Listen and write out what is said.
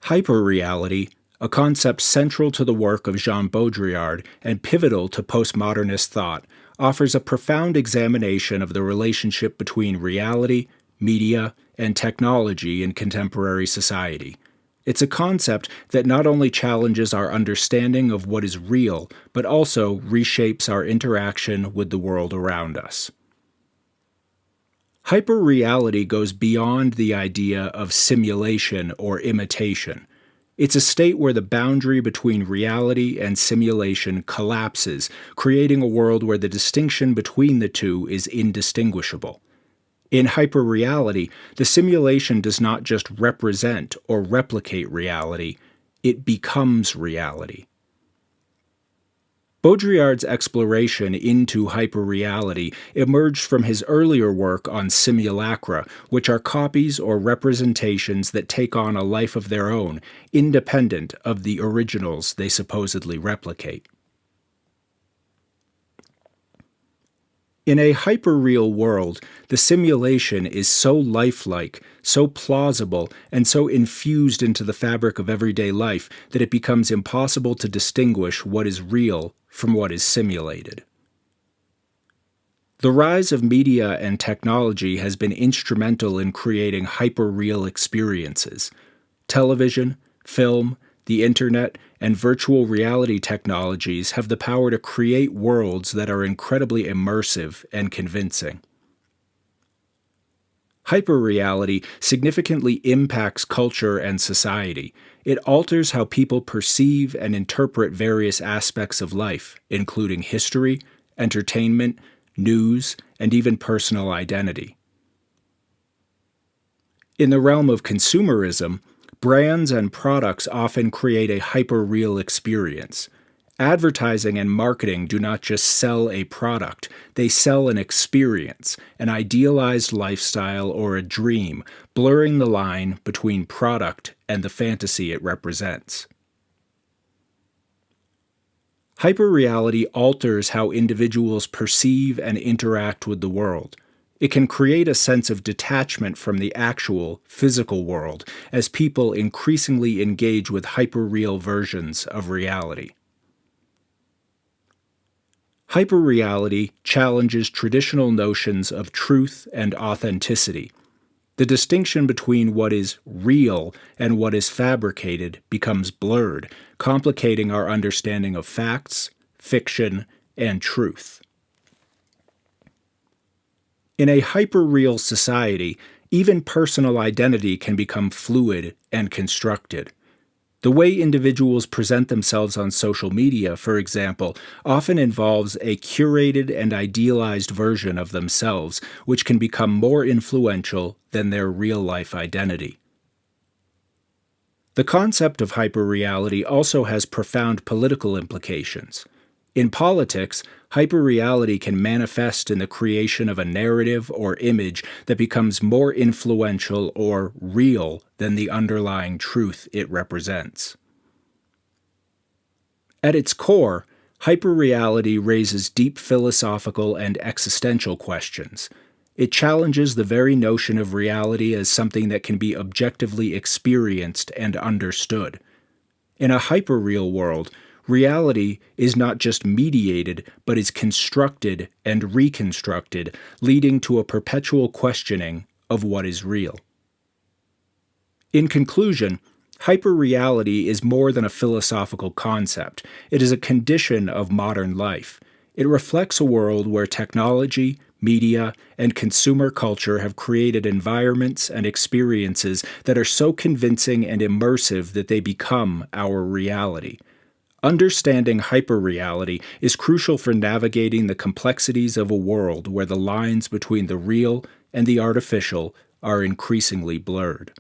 Hyperreality, a concept central to the work of Jean Baudrillard and pivotal to postmodernist thought, offers a profound examination of the relationship between reality, media, and technology in contemporary society. It's a concept that not only challenges our understanding of what is real, but also reshapes our interaction with the world around us. Hyperreality goes beyond the idea of simulation or imitation. It's a state where the boundary between reality and simulation collapses, creating a world where the distinction between the two is indistinguishable. In hyperreality, the simulation does not just represent or replicate reality, it becomes reality. Baudrillard's exploration into hyperreality emerged from his earlier work on simulacra, which are copies or representations that take on a life of their own, independent of the originals they supposedly replicate. In a hyperreal world, the simulation is so lifelike, so plausible, and so infused into the fabric of everyday life that it becomes impossible to distinguish what is real from what is simulated. The rise of media and technology has been instrumental in creating hyperreal experiences. Television, film, the internet, and virtual reality technologies have the power to create worlds that are incredibly immersive and convincing. Hyperreality significantly impacts culture and society. It alters how people perceive and interpret various aspects of life, including history, entertainment, news, and even personal identity. In the realm of consumerism, brands and products often create a hyperreal experience. Advertising and marketing do not just sell a product, they sell an experience, an idealized lifestyle or a dream, blurring the line between product and the fantasy it represents. Hyperreality alters how individuals perceive and interact with the world. It can create a sense of detachment from the actual, physical world as people increasingly engage with hyperreal versions of reality. Hyperreality challenges traditional notions of truth and authenticity. The distinction between what is real and what is fabricated becomes blurred, complicating our understanding of facts, fiction, and truth. In a hyperreal society, even personal identity can become fluid and constructed. The way individuals present themselves on social media, for example, often involves a curated and idealized version of themselves, which can become more influential than their real-life identity. The concept of hyperreality also has profound political implications. In politics, hyperreality can manifest in the creation of a narrative or image that becomes more influential or real than the underlying truth it represents. At its core, hyperreality raises deep philosophical and existential questions. It challenges the very notion of reality as something that can be objectively experienced and understood. In a hyperreal world, reality is not just mediated, but is constructed and reconstructed, leading to a perpetual questioning of what is real. In conclusion, hyperreality is more than a philosophical concept. It is a condition of modern life. It reflects a world where technology, media, and consumer culture have created environments and experiences that are so convincing and immersive that they become our reality. Understanding hyperreality is crucial for navigating the complexities of a world where the lines between the real and the artificial are increasingly blurred.